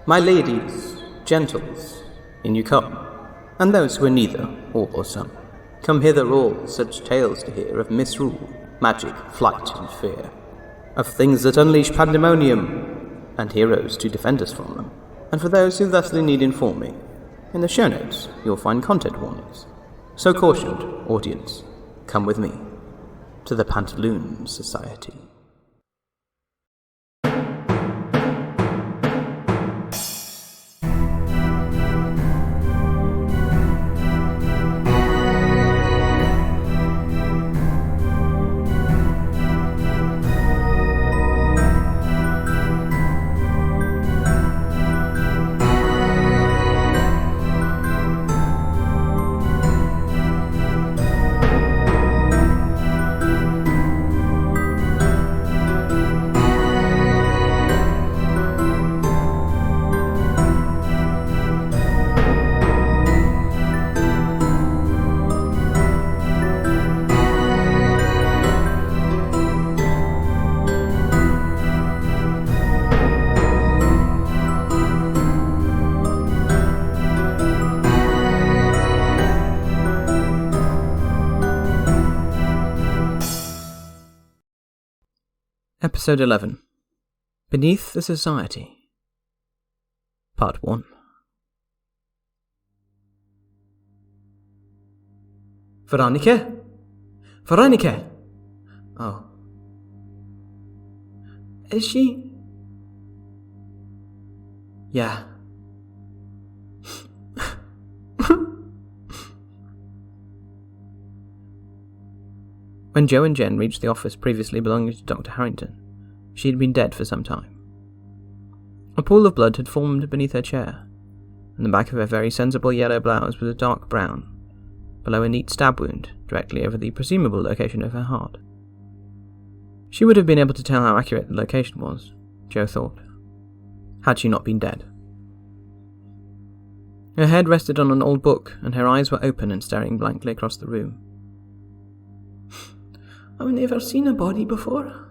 My ladies, gentles, in you come, and those who are neither, all or some. Come hither all such tales to hear of misrule, magic, flight, and fear, of things that unleash pandemonium, and heroes to defend us from them. And for those who thusly need informing, in the show notes you'll find content warnings. So cautioned, audience, come with me to the Pantaloon Society. Episode 11. Beneath the Society. Part 1. Veronica? Veronica! Oh. Is she? Yeah. When Joe and Jen reached the office previously belonging to Dr. Harrington, she had been dead for some time. A pool of blood had formed beneath her chair, and the back of her very sensible yellow blouse was a dark brown, below a neat stab wound directly over the presumable location of her heart. She would have been able to tell how accurate the location was, Joe thought, had she not been dead. Her head rested on an old book, and her eyes were open and staring blankly across the room. I've never seen a body before.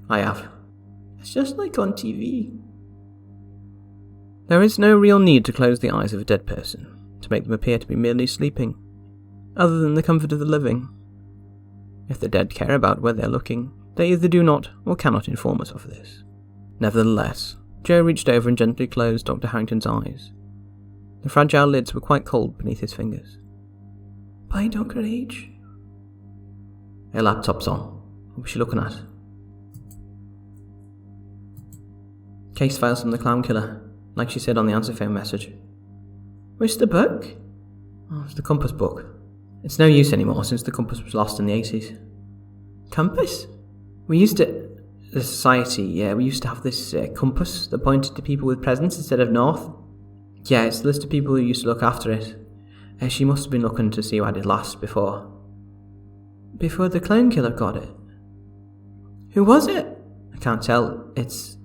I have. It's just like on TV. There is no real need to close the eyes of a dead person, to make them appear to be merely sleeping, other than the comfort of the living. If the dead care about where they are looking, they either do not or cannot inform us of this. Nevertheless, Joe reached over and gently closed Dr. Harrington's eyes. The fragile lids were quite cold beneath his fingers. Bye, Dr. H. Her laptop's on. What was she looking at? Case files from the clown killer, like she said on the answer phone message. Where's the book? Oh, it's the compass book. It's no use anymore since the compass was lost in the 80s. Compass? We used to... The society, we used to have this compass that pointed to people with presents instead of north. Yeah, it's the list of people who used to look after it. She must have been looking to see who had it last before. Before the clown killer got it? Who was it? I can't tell. It's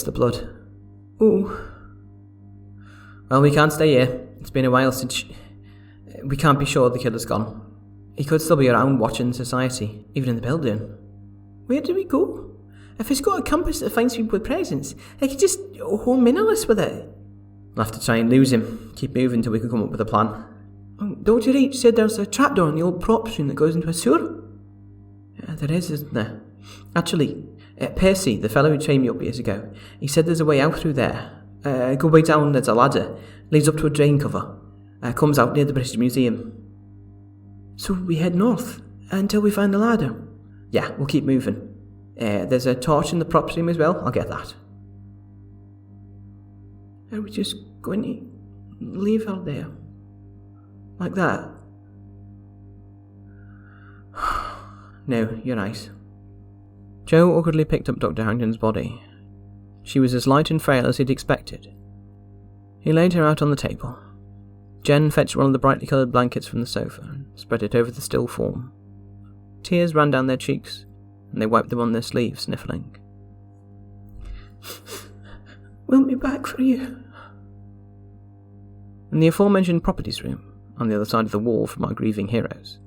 the blood. Oh. Well, we can't stay here. It's been a while since we can't be sure the killer's gone. He could still be around watching society, even in the building. Where do we go? If it's got a compass that finds people with presents, I could just home in on us with it. We'll have to try and lose him. Keep moving till we can come up with a plan. Dr. H said there's a trapdoor in the old props room that goes into a sewer. Yeah, there is, isn't there? Actually, Percy, the fellow who trained me up years ago, he said there's a way out through there. Go way down, there's a ladder, leads up to a drain cover, comes out near the British Museum. So we head north, until we find the ladder? Yeah, we'll keep moving. There's a torch in the props room as well, I'll get that. Are we just going to leave her there? Like that? No, you're right. Joe awkwardly picked up Dr. Harrington's body. She was as light and frail as he'd expected. He laid her out on the table. Jen fetched one of the brightly coloured blankets from the sofa and spread it over the still form. Tears ran down their cheeks, and they wiped them on their sleeves, sniffling. We'll be back for you. In the aforementioned properties room, on the other side of the wall from our grieving heroes,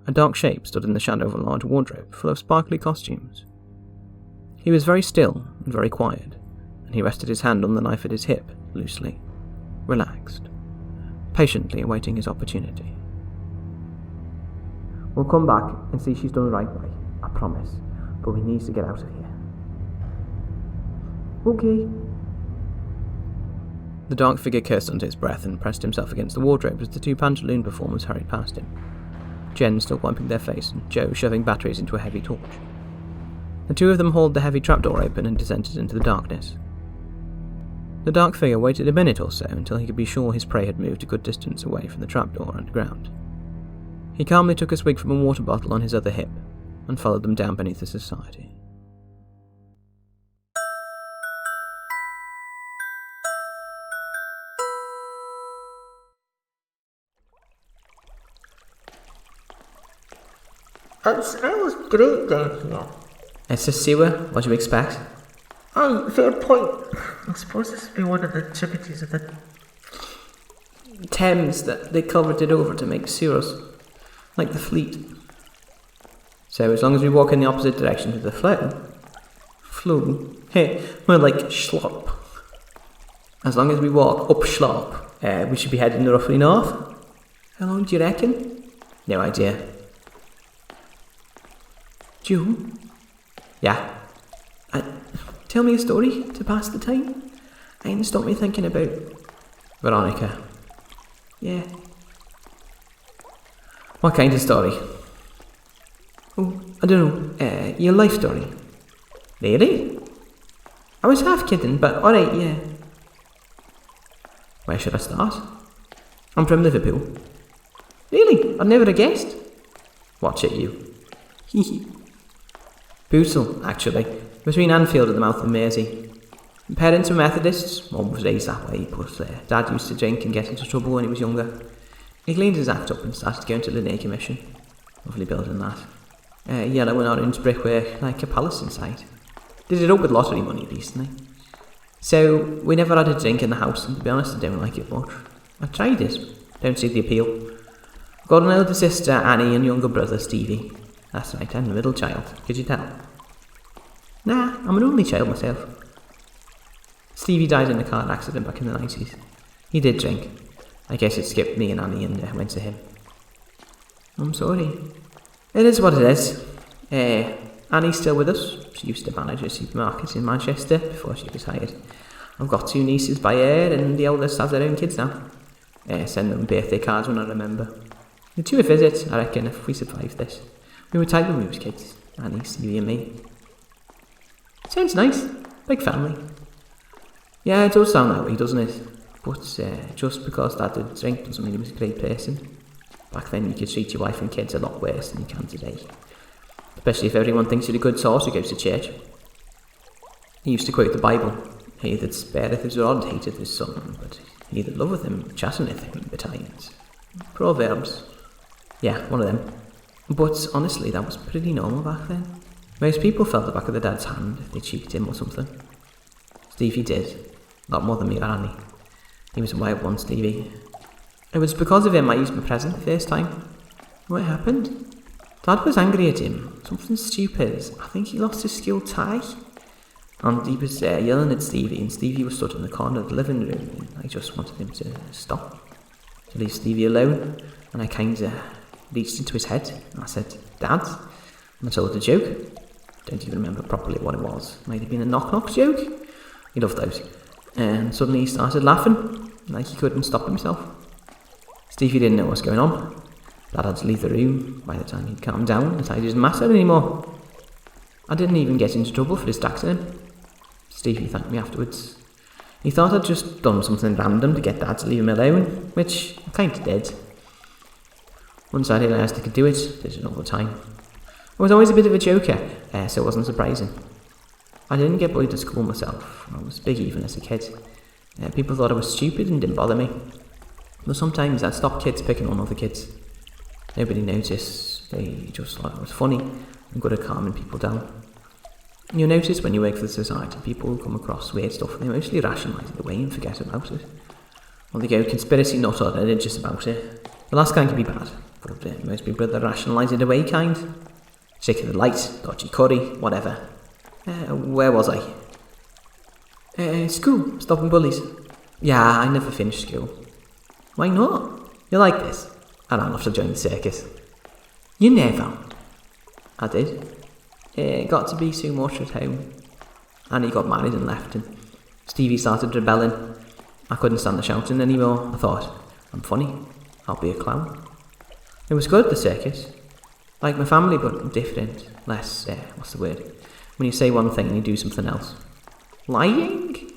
a dark shape stood in the shadow of a large wardrobe full of sparkly costumes. He was very still and very quiet, and he rested his hand on the knife at his hip, loosely, relaxed, patiently awaiting his opportunity. We'll come back and see she's done the right way, I promise, but we need to get out of here. Okay. The dark figure cursed under his breath and pressed himself against the wardrobe as the two pantaloon performers hurried past him, Jen still wiping their face and Joe shoving batteries into a heavy torch. The two of them hauled the heavy trapdoor open and descended into the darkness. The dark figure waited a minute or so until he could be sure his prey had moved a good distance away from the trapdoor underground. He calmly took a swig from a water bottle on his other hip and followed them down beneath the society. It smells great down here. It's a sewer, what do you expect? Aye, fair point. I suppose this would be one of the tributaries of the Thames that they covered it over to make sewers, like the Fleet. So as long as we walk in the opposite direction to the flow, hey, more like schlop. As long as we walk up schlop, we should be heading roughly north. How long do you reckon? No idea. Joe? Yeah? Tell me a story to pass the time. And stop me thinking about Veronica. Yeah. What kind of story? Oh, I don't know. Your life story. Really? I was half kidding, but alright, yeah. Where should I start? I'm from Liverpool. Really? I'd never have guessed. Watch it, you. Bootle, actually, between Anfield and the mouth of Mersey. Parents were Methodists, Mum was raised that way, but Dad used to drink and get into trouble when he was younger. He cleaned his act up and started going to the Naked Mission. Lovely building that. Yellow and orange brickwork, like a palace inside. Did it up with lottery money recently. So, we never had a drink in the house, and to be honest, I don't like it much. I've tried it, don't see the appeal. I've got an elder sister, Annie, and younger brother, Stevie. That's right, I'm the middle child, could you tell? Nah, I'm an only child myself. Stevie died in a car accident back in the 90s. He did drink. I guess it skipped me and Annie and went to him. I'm sorry. It is what it is. Annie's still with us. She used to manage a supermarket in Manchester before she retired. I've got 2 nieces by her and the eldest has their own kids now. Send them birthday cards when I remember. The 2 a visit, I reckon, if we survive this. We were tight when we was kids. Annie, Stevie and me. Sounds nice. Big family. Yeah, it does sound that way, doesn't it? But just because Dad did drink doesn't mean he was a great person. Back then you could treat your wife and kids a lot worse than you can today. Especially if everyone thinks you're a good sort who goes to church. He used to quote the Bible. He that spareth his rod hateth his son, but he that loveth him chasteneth him betimes. Proverbs. Yeah, one of them. But honestly, that was pretty normal back then. Most people felt the back of their dad's hand if they cheeked him or something. Stevie did. A lot more than me or Annie. He was a wild one, Stevie. It was because of him I used my present the first time. What happened? Dad was angry at him. Something stupid. I think he lost his school tie. And he was yelling at Stevie, and Stevie was stood in the corner of the living room, and I just wanted him to stop. To leave Stevie alone, and I kinda reached into his head, and I said, Dad? And I told a joke. Don't even remember properly what it was. Might have been a knock-knock joke. He loved those. And suddenly he started laughing, like he couldn't stop himself. Stevie didn't know what was going on. Dad had to leave the room. By the time he'd calmed down, the tie didn't matter anymore. I didn't even get into trouble for distracting him. Stevie thanked me afterwards. He thought I'd just done something random to get Dad to leave him alone, which I kinda did. Once I realised I could do it, did it all the time. I was always a bit of a joker, so it wasn't surprising. I didn't get bullied at school myself. I was big even as a kid. People thought I was stupid and didn't bother me. But sometimes I'd stop kids picking on other kids. Nobody noticed. They just thought it was funny and good at calming people down. You'll notice when you work for the society, people come across weird stuff and they mostly rationalise it away and forget about it. Or they go conspiracy nut or religious about it. The last kind can be bad, but most people are the rationalise it away kind. Sick of the light, dodgy curry, whatever. Where was I? School, stopping bullies. Yeah, I never finished school. Why not? You like this? I ran off to join the circus. You never? I did. It got to be too much at home. Annie got married and left, and Stevie started rebelling. I couldn't stand the shouting anymore. I thought, I'm funny. I'll be a clown. It was good, the circus. Like my family, but different. Less, what's the word? When you say one thing and you do something else. Lying?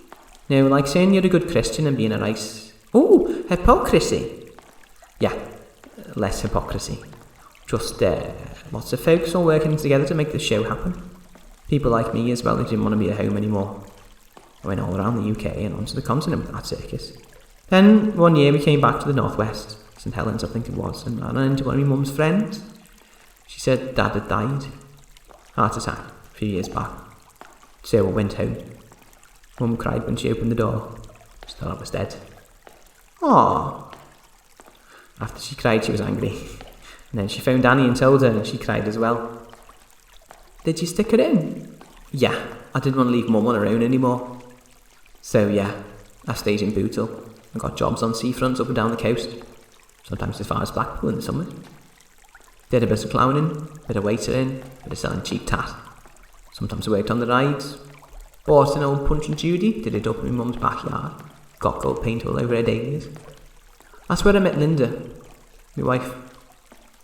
No, like saying you're a good Christian and being a nice... Oh, hypocrisy. Yeah, less hypocrisy. Just lots of folks all working together to make the show happen. People like me as well who didn't want to be at home anymore. I went all around the UK and onto the continent with that circus. Then one year we came back to the northwest, St Helens I think it was, and ran into one of my mum's friends. She said Dad had died. Heart attack, a few years back. So I went home. Mum cried when she opened the door. She thought I was dead. Aww. After she cried, she was angry. And then she phoned Annie and told her, and she cried as well. Did you stick her in? Yeah, I didn't want to leave Mum on her own anymore. So yeah, I stayed in Bootle. I got jobs on seafronts up and down the coast. Sometimes as far as Blackpool in the summer. Did a bit of clowning, bit of waitering, bit of selling cheap tat. Sometimes I worked on the rides. Bought an old Punch and Judy, did it up in my mum's backyard. Got gold paint all over her dahlias. That's where I met Linda, my wife.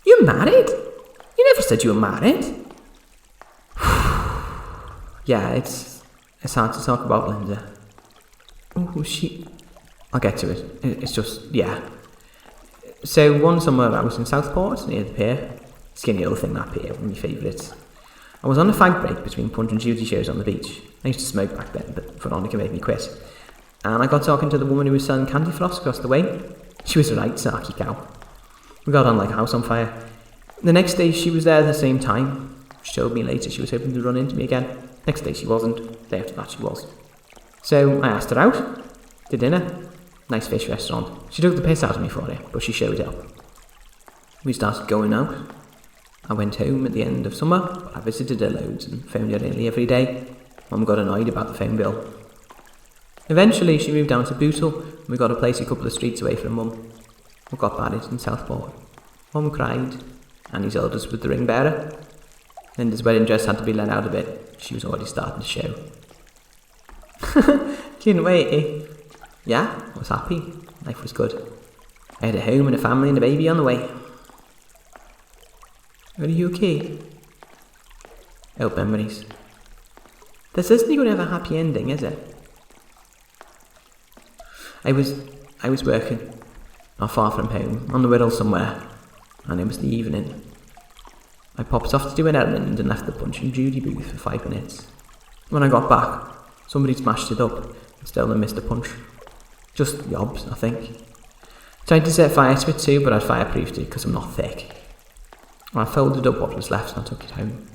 You're married? You never said you were married. Yeah, it's hard to talk about Linda. Oh, I'll get to it. It's just, yeah. So one summer I was in Southport, near the pier. Skinny little thing, that pier, one of my favourites. I was on a fag break between Punch and Judy shows on the beach. I used to smoke back then, but Veronica made me quit. And I got talking to the woman who was selling candy floss across the way. She was a right sarky cow. We got on like a house on fire. The next day she was there at the same time. She told me later she was hoping to run into me again. Next day she wasn't. Day after that she was. So I asked her out. To dinner. Nice fish restaurant. She took the piss out of me for it, but she showed up. We started going out. I went home at the end of summer, but I visited her loads and phoned her nearly every day. Mum got annoyed about the phone bill. Eventually she moved down to Bootle and we got a place a couple of streets away from Mum. We got married in Southport. Mum cried. Annie's eldest was the ring bearer. Linda's wedding dress had to be let out a bit. She was already starting to show. Couldn't wait, eh? Yeah, I was happy. Life was good. I had a home and a family and a baby on the way. Are you okay? Old memories. This isn't going to have a happy ending, is it? I was working, not far from home, on the Wirral somewhere, and it was the evening. I popped off to do an errand and left the Punch and Judy booth for 5 minutes. When I got back, somebody smashed it up and stolen Mr. Punch. Just yobs, I think. Tried to set fire to it too, but I'd fireproofed it because I'm not thick. I folded up what was left and I took it home.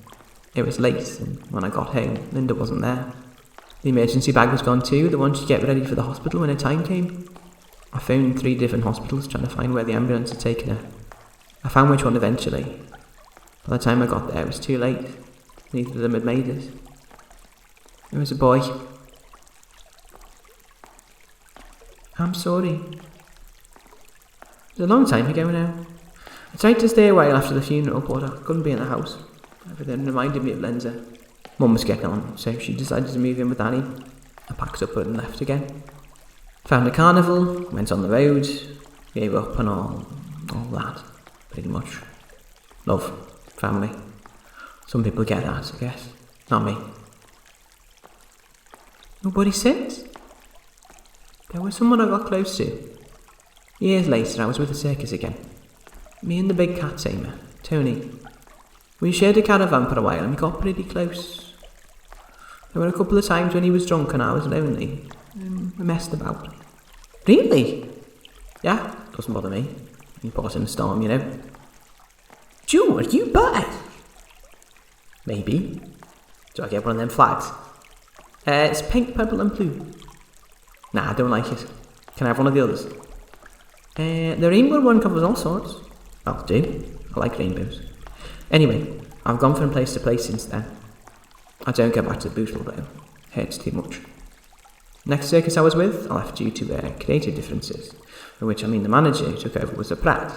It was late, and when I got home, Linda wasn't there. The emergency bag was gone too, the one she'd get ready for the hospital when her time came. I phoned 3 different hospitals trying to find where the ambulance had taken her. I found which one eventually. By the time I got there, it was too late. Neither of them had made it. It was a boy. I'm sorry. It was a long time ago now. I tried to stay a while after the funeral, but I couldn't be in the house. Everything reminded me of Linda. Mum was getting on, so she decided to move in with Annie. I packed up and left again. Found a carnival, went on the road, gave up and all that, pretty much. Love, family. Some people get that, I guess. Not me. Nobody since? There was someone I got close to. Years later, I was with the circus again. Me and the big cat tamer, Tony. We shared a caravan for a while and we got pretty close. There were a couple of times when he was drunk and I was lonely. We messed about. Really? Yeah, doesn't bother me. He bought in a storm, you know. George, you buy? Maybe. Do I get one of them flags? It's pink, purple and blue. Nah, I don't like it. Can I have one of the others? The rainbow one covers all sorts. I'll do. I like rainbows. Anyway, I've gone from place to place since then. I don't go back to Bootle though. Hurts too much. Next circus I was with, I left due to creative differences, by which I mean the manager who took over was a prat.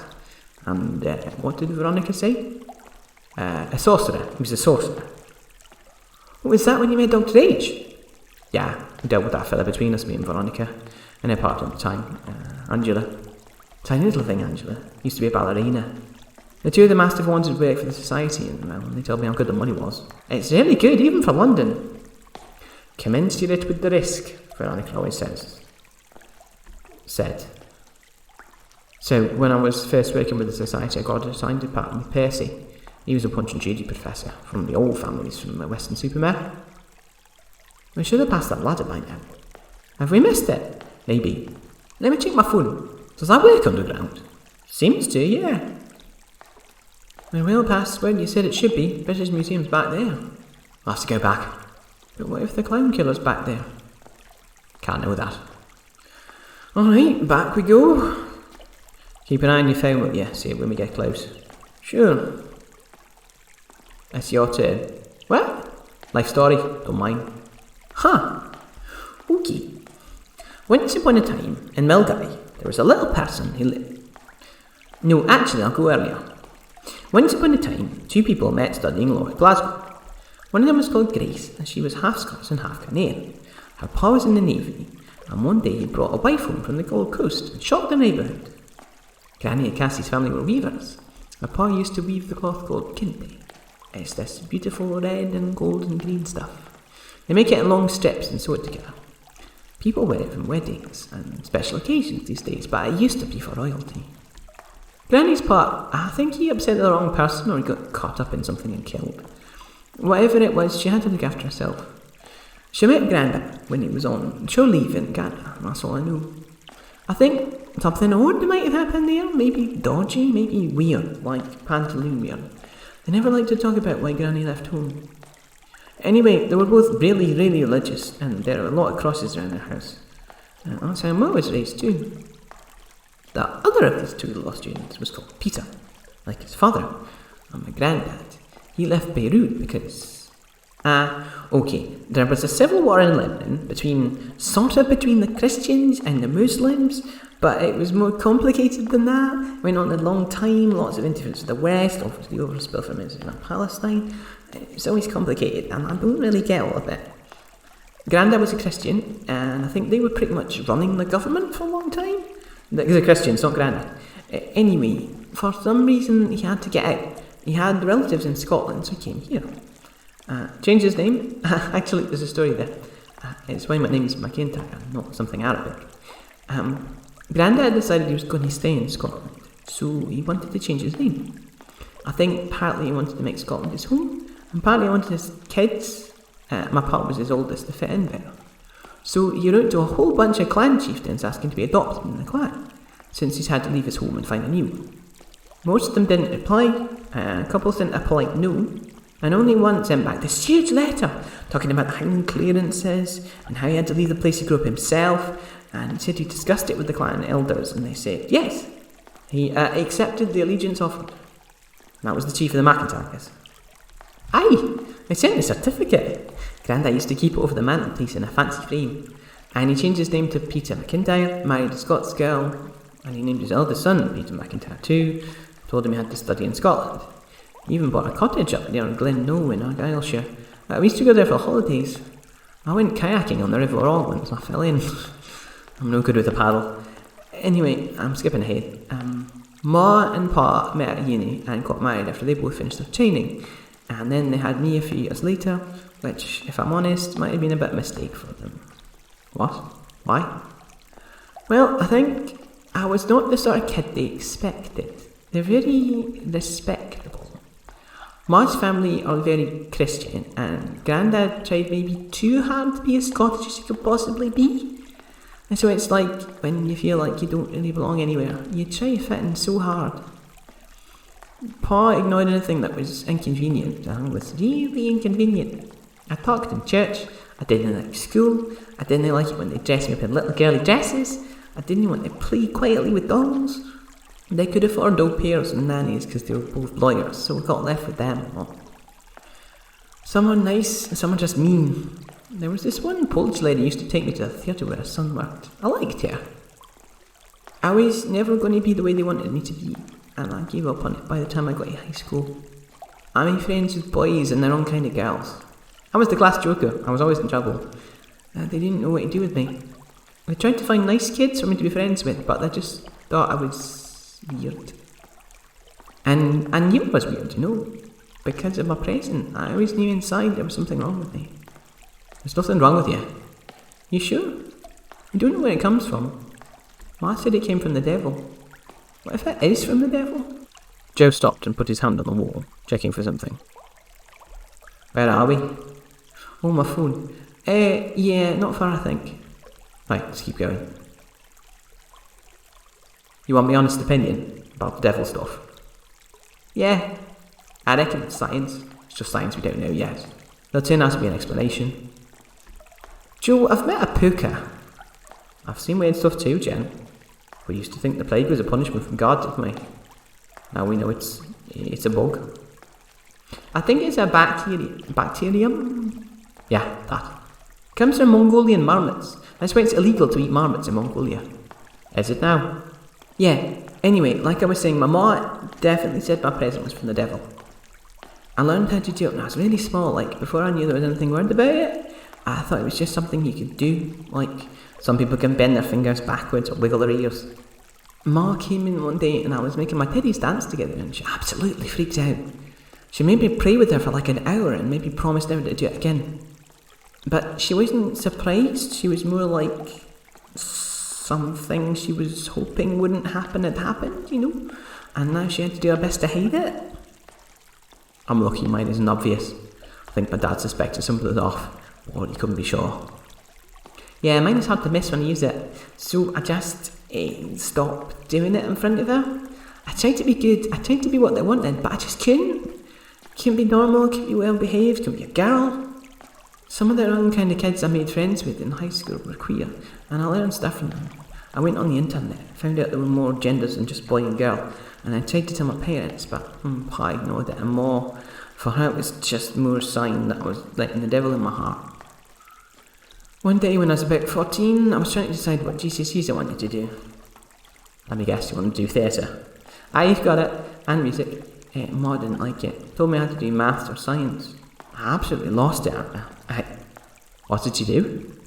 And what did Veronica say? A sorcerer. He was a sorcerer. Was that when you made Dr. H? Yeah, we dealt with that fella between us, me and Veronica, and her partner at the time, Angela. Tiny little thing, Angela. Used to be a ballerina. The two of them asked if I wanted to work for the society, and well, they told me how good the money was. It's really good, even for London. Commensurate with the risk, Veronica always said. So, when I was first working with the society, I got assigned to partner with Percy. He was a Punch and Judy professor from the old families from the Western Supermare. We should have passed that ladder by now. Have we missed it? Maybe. Let me check my phone. Does that work underground? Seems to, yeah. We're well past where you said it should be. British Museum's back there. I'll have to go back. But what if the clown killer's back there? Can't know that. Alright, back we go. Keep an eye on your phone, will you? See it when we get close. Sure. It's your turn. What? Life story, don't mind. Huh. Okay. Once upon a time, in Milgary, there was a little person who lived... No, actually, I'll go earlier. Once upon a time, two people met studying law at Glasgow. One of them was called Grace, and she was half Scots and half Ghanaian. Her pa was in the Navy, and one day he brought a wife home from the Gold Coast and shocked the neighbourhood. Granny and Cassie's family were weavers. Her pa used to weave the cloth called kente. It's this beautiful red and gold and green stuff. They make it in long strips and sew it together. People wear it for weddings and special occasions these days, but it used to be for royalty. Granny's part, I think he upset the wrong person or he got caught up in something and killed. Whatever it was, she had to look after herself. She met Granda when he was on shore leave in Ghana, that's all I know. I think something odd might have happened there, maybe dodgy, maybe weird, like pantaloon weird. They never liked to talk about why Granny left home. Anyway, they were both really, really religious, and there are a lot of crosses around their house. That's how Mum was raised too. The other of his two law students was called Peter, like his father, and my granddad. He left Beirut because... there was a civil war in Lebanon between the Christians and the Muslims, but it was more complicated than that. It went on a long time, lots of interference with the West, obviously overspill from Israel and Palestine. It's always complicated, and I don't really get all of it. Grandad was a Christian, and I think they were pretty much running the government for a long time. The Christians, not Grandad. Anyway, for some reason he had to get out. He had relatives in Scotland, so he came here. Changed his name. Actually, there's a story there. It's why my name's McIntyre, not something Arabic. Grandad decided he was going to stay in Scotland, so he wanted to change his name. I think partly he wanted to make Scotland his home, and partly he wanted his kids, my part was his oldest, to fit in better. So he wrote to a whole bunch of clan chieftains asking to be adopted in the clan, since he's had to leave his home and find a new one. Most of them didn't reply, a couple sent a polite no, and only one sent back this huge letter talking about hanging clearances and how he had to leave the place he grew up himself, and he said he discussed it with the clan elders and they said yes. He accepted the allegiance offered. That was the chief of the McIntyres. Aye, I sent the certificate. Grandad used to keep it over the mantelpiece in a fancy frame, and he changed his name to Peter McIntyre, married a Scots girl, and he named his eldest son Peter McIntyre too, told him he had to study in Scotland. He even bought a cottage up near Glen Knowe in Argyllshire. We used to go there for holidays. I went kayaking on the River Orr once, I fell in. I'm no good with a paddle. Anyway, I'm skipping ahead. Ma and Pa met at uni and got married after they both finished their training. And then they had me a few years later, which, if I'm honest, might have been a bit of a mistake for them. What? Why? Well, I think I was not the sort of kid they expected. They're very respectable. Ma's family are very Christian, and Grandad tried maybe too hard to be as Scottish as he could possibly be. And so it's like when you feel like you don't really belong anywhere, you try to fit in so hard. Pa ignored anything that was inconvenient. I was really inconvenient. I talked in church, I didn't like school, I didn't like it when they dressed me up in little girly dresses, I didn't want to play quietly with dolls. They could afford au pairs and nannies because they were both lawyers, so we got left with them. Some are nice and some are just mean. There was this one Polish lady who used to take me to the theatre where her son worked. I liked her. I was never going to be the way they wanted me to be, and I gave up on it by the time I got to high school. I made friends with boys and their own kind of girls. I was the class joker. I was always in trouble. They didn't know what to do with me. They tried to find nice kids for me to be friends with, but they just thought I was weird. And I knew I was weird, because of my present. I always knew inside there was something wrong with me. There's nothing wrong with you. You sure? You don't know where it comes from. Ma said it came from the devil. What if it is from the devil? Joe stopped and put his hand on the wall, checking for something. Where are we? Oh, my phone. Yeah, not far, I think. Right, let's keep going. You want my honest opinion about the devil stuff? Yeah, I reckon it's science. It's just science we don't know yet. There'll turn out to be an explanation. Joe, I've met a puka. I've seen weird stuff too, Jen. We used to think the plague was a punishment from God, didn't we? Now we know it's a bug. I think it's a bacterium. Yeah, that. Comes from Mongolian marmots. That's why it's illegal to eat marmots in Mongolia. Is it now? Yeah. Anyway, like I was saying, my ma definitely said my present was from the devil. I learned how to do it when I was really small, before I knew there was anything weird about it. I thought it was just something you could do, some people can bend their fingers backwards or wiggle their ears. Ma came in one day and I was making my teddies dance together and she absolutely freaked out. She made me pray with her for an hour and maybe promised never to do it again. But she wasn't surprised, she was more like something she was hoping wouldn't happen had happened, and now she had to do her best to hide it. I'm lucky mine isn't obvious. I think my dad suspected something was off, but he couldn't be sure. Yeah, mine is hard to miss when I use it, so I just stopped doing it in front of her. I tried to be good, I tried to be what they wanted, but I just couldn't. Couldn't be normal, couldn't be well behaved, couldn't be a girl. Some of the wrong kind of kids I made friends with in high school were queer, and I learned stuff from them. I went on the internet, found out there were more genders than just boy and girl, and I tried to tell my parents, but Pa ignored it, and more. For her it was just more sign that I was letting the devil in my heart. One day when I was about 14, I was trying to decide what GCSEs I wanted to do. Let me guess, you wanted to do theatre? I've got it, and music. Ma didn't like it. Told me I had to do maths or science. I absolutely lost it. What did you do?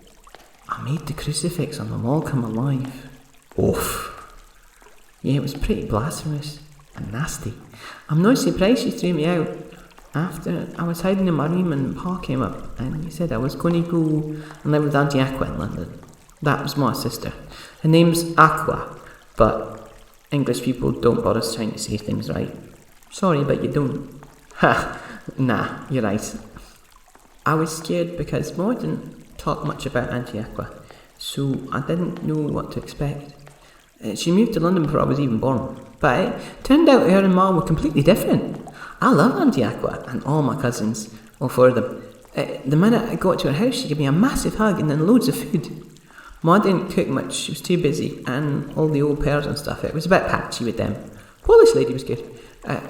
I made the crucifix on the wall come alive. Oof. Yeah, it was pretty blasphemous and nasty. I'm not surprised she threw me out. After I was hiding in my room and Pa came up and he said I was going to go and live with Auntie Aqua in London. That was my sister. Her name's Aqua, but English people don't bother trying to say things right. Sorry, but you don't. Ha! Nah, you're right. I was scared because Ma didn't talk much about Auntie Aqua, so I didn't know what to expect. She moved to London before I was even born, but it turned out her and Ma were completely different. I love Auntie Aqua and all my cousins, all four of them. The minute I got to her house, she gave me a massive hug and then loads of food. Ma didn't cook much, she was too busy, and all the old pears and stuff, it was a bit patchy with them. Polish lady was good,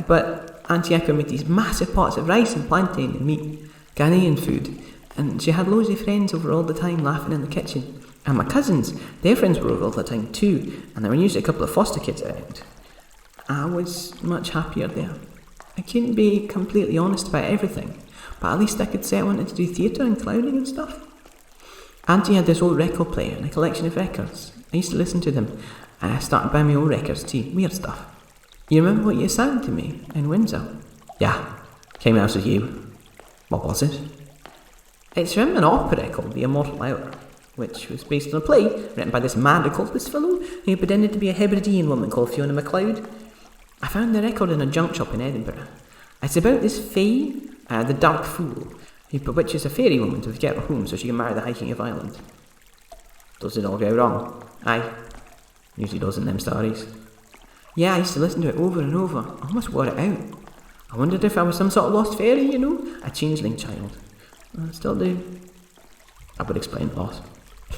but Auntie Aqua made these massive pots of rice and plantain and meat, Ghanaian food, and she had loads of friends over all the time laughing in the kitchen. And my cousins, their friends were over all the time too, and there were usually a couple of foster kids around. I was much happier there. I couldn't be completely honest about everything, but at least I could say I wanted to do theatre and clowning and stuff. Auntie had this old record player and a collection of records. I used to listen to them, and I started buying my own records too, weird stuff. You remember what you sang to me in Windsor? Yeah, came out of you. What was it? It's from an opera called The Immortal Hour, which was based on a play written by this mad occultist fellow who pretended to be a Hebridean woman called Fiona MacLeod. I found the record in a junk shop in Edinburgh. It's about this fae, the Dark Fool, who bewitches a fairy woman to get her home so she can marry the High King of Ireland. Does it all go wrong? Aye. Usually does in them stories. Yeah, I used to listen to it over and over. I almost wore it out. I wondered if I was some sort of lost fairy, a changeling child. I still do. That would explain a lot.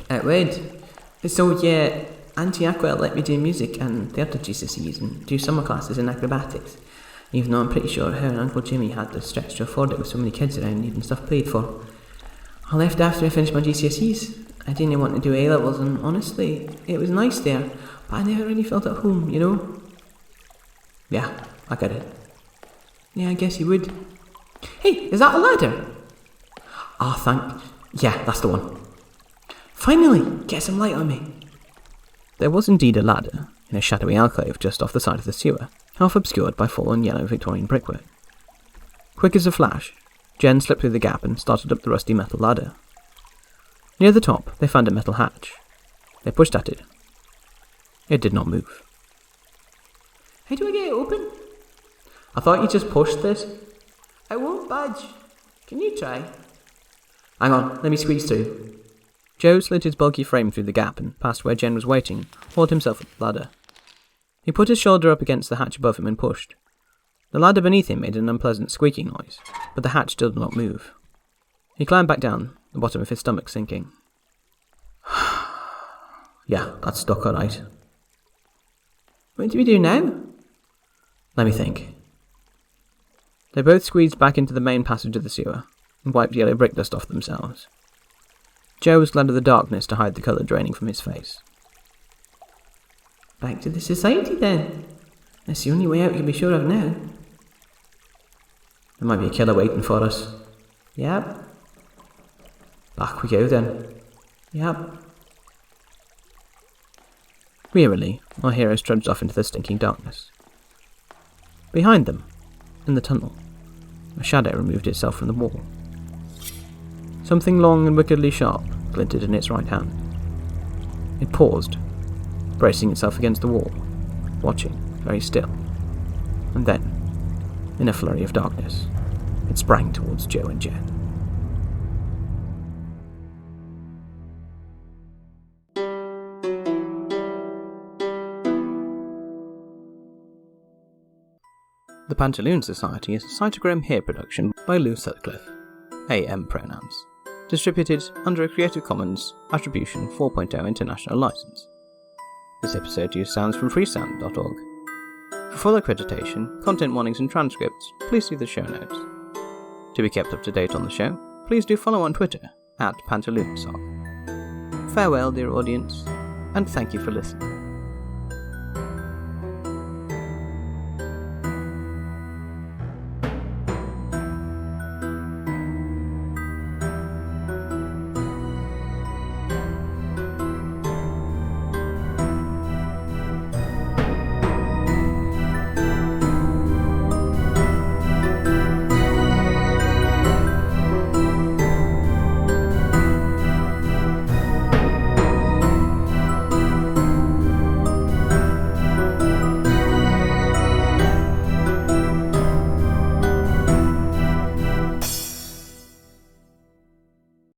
It would. So yeah, Auntie Aqua let me do music and theatre GCSEs and do summer classes in acrobatics, even though I'm pretty sure her and Uncle Jimmy had the stretch to afford it with so many kids around needing stuff paid for. I left after I finished my GCSEs. I didn't want to do A-levels, and honestly, it was nice there, but I never really felt at home, you know? Yeah, I get it. Yeah, I guess you would. Hey, is that a ladder? Yeah, that's the one. Finally, get some light on me. There was indeed a ladder, in a shadowy alcove just off the side of the sewer, half obscured by fallen yellow Victorian brickwork. Quick as a flash, Jen slipped through the gap and started up the rusty metal ladder. Near the top, they found a metal hatch. They pushed at it. It did not move. How do I get it open? I thought you just pushed this. I won't budge. Can you try? Hang on, let me squeeze through. Joe slid his bulky frame through the gap and past where Jen was waiting, hauled himself up the ladder. He put his shoulder up against the hatch above him and pushed. The ladder beneath him made an unpleasant squeaking noise, but the hatch still did not move. He climbed back down, the bottom of his stomach sinking. Yeah, that's stuck alright. What do we do now? Let me think. They both squeezed back into the main passage of the sewer and wiped yellow brick dust off themselves. Joe was glad of the darkness to hide the colour draining from his face. Back to the society then. That's the only way out you can be sure of now. There might be a killer waiting for us. Yep. Back we go then. Yep. Wearily, our heroes trudged off into the stinking darkness. Behind them, in the tunnel, a shadow removed itself from the wall. Something long and wickedly sharp glinted in its right hand. It paused, bracing itself against the wall, watching, very still. And then, in a flurry of darkness, it sprang towards Joe and Jen. The Pantaloon Society is a Cytogram Hair production by Lou Sutcliffe, AM pronouns, distributed under a Creative Commons Attribution 4.0 International License. This episode used sounds from freesound.org. For full accreditation, content warnings and transcripts, please see the show notes. To be kept up to date on the show, please do follow on Twitter @Pantaloonsock. Farewell, dear audience, and thank you for listening.